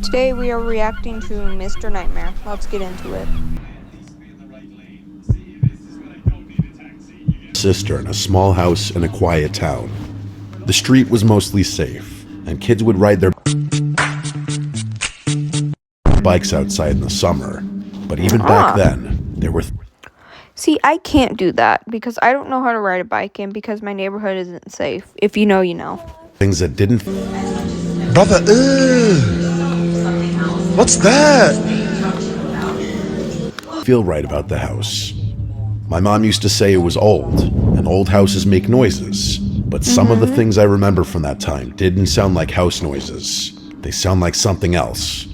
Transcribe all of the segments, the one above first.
Today we are reacting to Mr. Nightmare. Let's get into it. Sister in a small house in a quiet town. The street was mostly safe, and kids would ride their bikes outside in the summer. But even back then, there were See, I can't do that because I don't know how to ride a bike and because my neighborhood isn't safe. If you know, you know. things that didn't Brother, what's that? feel right about the house. My mom used to say it was old, and old houses make noises. But some of the things I remember from that time didn't sound like house noises. They sound like something else.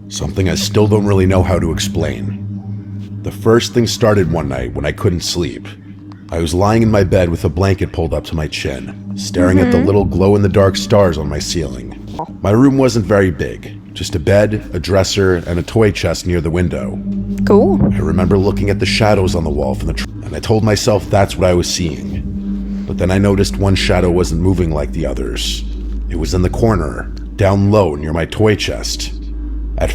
Something I still don't really know how to explain. The first thing started one night when I couldn't sleep. I was lying in my bed with a blanket pulled up to my chin, staring at the little glow-in-the-dark stars on my ceiling. My room wasn't very big, just a bed, a dresser, and a toy chest near the window. Cool. I remember looking at the shadows on the wall from the and I told myself that's what I was seeing. But then I noticed one shadow wasn't moving like the others. It was in the corner, down low near my toy chest. At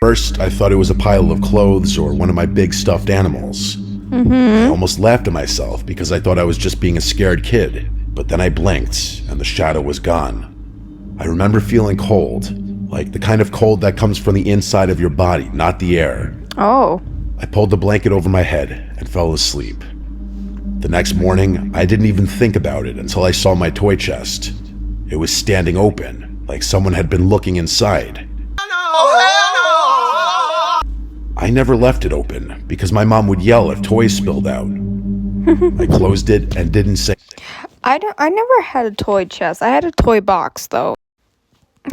first, I thought it was a pile of clothes or one of my big stuffed animals. I almost laughed at myself because I thought I was just being a scared kid. But then I blinked, and the shadow was gone. I remember feeling cold, like the kind of cold that comes from the inside of your body, not the air. Oh. I pulled the blanket over my head and fell asleep. The next morning, I didn't even think about it until I saw my toy chest. It was standing open, like someone had been looking inside. I never left it open because my mom would yell if toys spilled out. I closed it and didn't say. I never had a toy chest. I had a toy box though.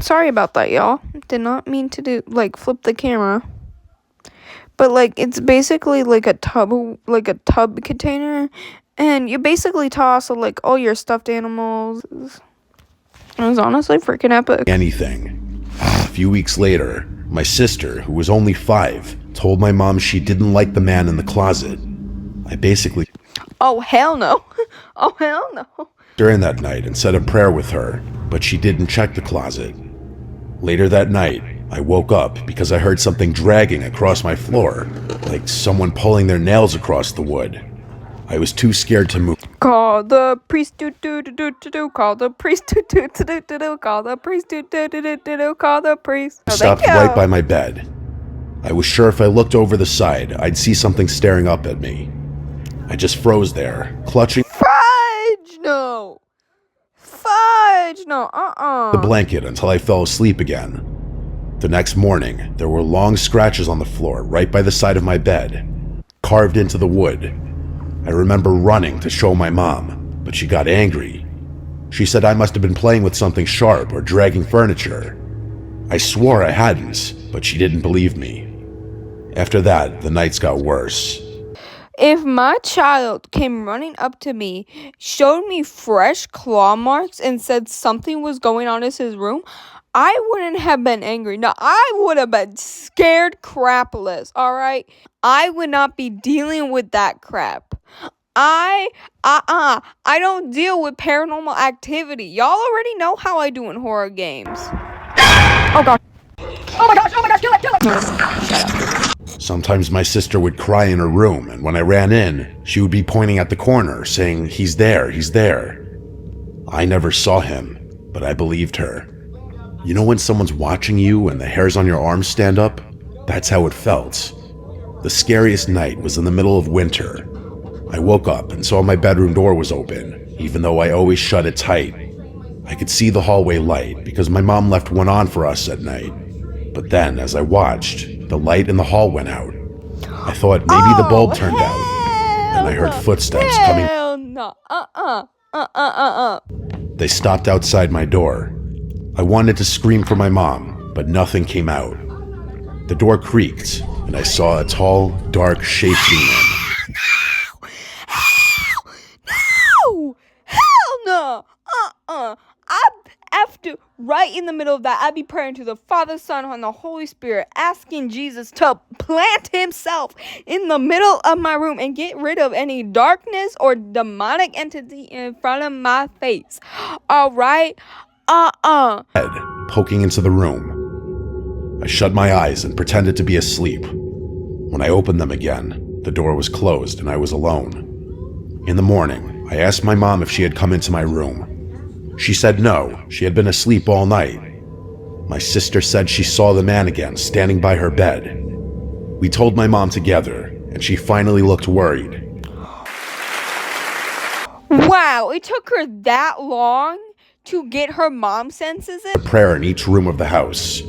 Sorry about that, y'all. Did not mean to flip the camera. But it's basically like a tub container, and you basically toss all your stuffed animals. It was honestly freaking epic. Anything. A few weeks later, my sister, who was only 5, told my mom she didn't like the man in the closet. I basically Oh hell no. Oh hell no. during that night and said a prayer with her, but she didn't check the closet. Later that night, I woke up because I heard something dragging across my floor, like someone pulling their nails across the wood. I was too scared to move. Call the priest do do do do do do. Call the priest do do do do do do. Call the priest do do do do do do. Call the priest. Oh, Stopped right by my bed. I was sure if I looked over the side, I'd see something staring up at me. I just froze there, clutching Fudge no. Fudge no. the blanket until I fell asleep again. The next morning, there were long scratches on the floor right by the side of my bed, carved into the wood. I remember running to show my mom, but she got angry. She said I must have been playing with something sharp or dragging furniture. I swore I hadn't, but she didn't believe me. After that, the nights got worse. If my child came running up to me, showed me fresh claw marks, and said something was going on in his room, I wouldn't have been angry. No, I would have been scared crapless, alright? I would not be dealing with that crap. I don't deal with paranormal activity. Y'all already know how I do in horror games. Oh god. Oh my gosh, kill it! Sometimes my sister would cry in her room, and when I ran in, she would be pointing at the corner, saying, he's there. I never saw him, but I believed her. You know when someone's watching you and the hairs on your arms stand up? That's how it felt. The scariest night was in the middle of winter. I woke up and saw my bedroom door was open, even though I always shut it tight. I could see the hallway light because my mom left one on for us at night. But then, as I watched, the light in the hall went out. I thought maybe the bulb turned out, and I heard footsteps coming. Hell no. They stopped outside my door. I wanted to scream for my mom, but nothing came out. The door creaked, and I saw a tall, dark shape demon. No! Hell no! After, right in the middle of that, I'd be praying to the Father, Son, and the Holy Spirit, asking Jesus to plant himself in the middle of my room and get rid of any darkness or demonic entity in front of my face. Alright? head poking into the room. I shut my eyes and pretended to be asleep. When I opened them again, the door was closed and I was alone. In the morning, I asked my mom if she had come into my room. She said no, she had been asleep all night. My sister said she saw the man again standing by her bed. We told my mom together, and she finally looked worried. Wow, it took her that long to get her mom's senses in? Prayer in each room of the house.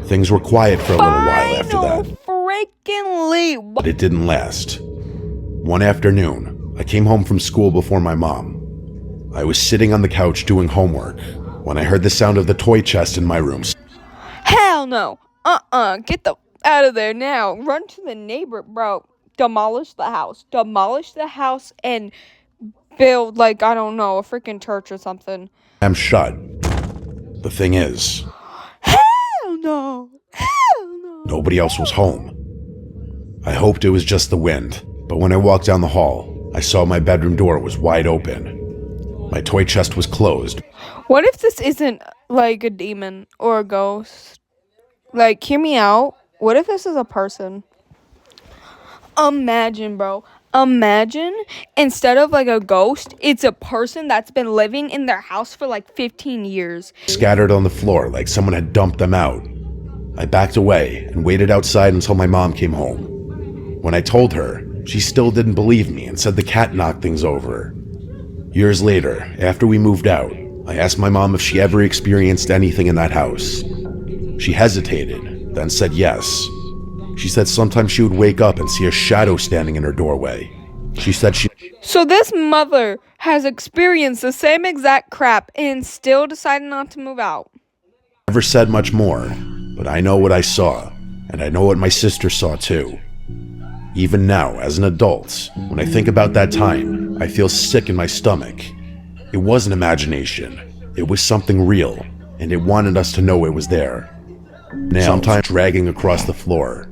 Things were quiet for a little while after that, Freaking but it didn't last. One afternoon, I came home from school before my mom. I was sitting on the couch doing homework when I heard the sound of the toy chest in my room. Hell no. Get the out of there now. Run to the neighbor, bro. Demolish the house. Demolish the house and build, like, I don't know, a freaking church or something. I'm shut. The thing is, Hell no. Hell no. nobody else was home. I hoped it was just the wind, but when I walked down the hall, I saw my bedroom door was wide open. My toy chest was closed. What if this isn't, like, a demon or a ghost? Like, hear me out. What if this is a person? Imagine, bro. Imagine, instead of, like, a ghost, it's a person that's been living in their house for, like, 15 years. Scattered on the floor like someone had dumped them out. I backed away and waited outside until my mom came home. When I told her, she still didn't believe me and said the cat knocked things over. Years later, after we moved out, I asked my mom if she ever experienced anything in that house. She hesitated, then said yes. She said sometimes she would wake up and see a shadow standing in her doorway. She said she So this mother has experienced the same exact crap and still decided not to move out. never said much more, but I know what I saw, and I know what my sister saw too. Even now, as an adult, when I think about that time, I feel sick in my stomach. It wasn't imagination. It was something real, and it wanted us to know it was there. Now, sometimes dragging across the floor.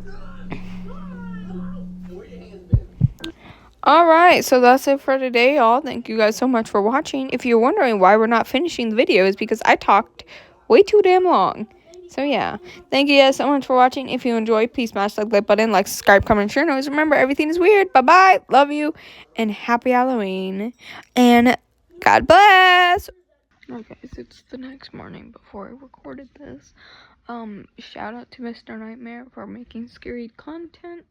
Alright, so that's it for today, y'all. Thank you guys so much for watching. If you're wondering why we're not finishing the video, it's because I talked way too damn long. So yeah, thank you guys so much for watching. If you enjoyed, please smash the like button, like, subscribe, comment, share. Always remember, everything is weird. Bye-bye. Love you. And happy Halloween. And God bless. Okay, so it's the next morning before I recorded this. Shout out to Mr. Nightmare for making scary content.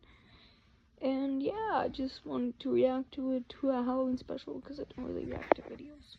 And yeah, I just wanted to react to a Halloween special because I don't really react to videos.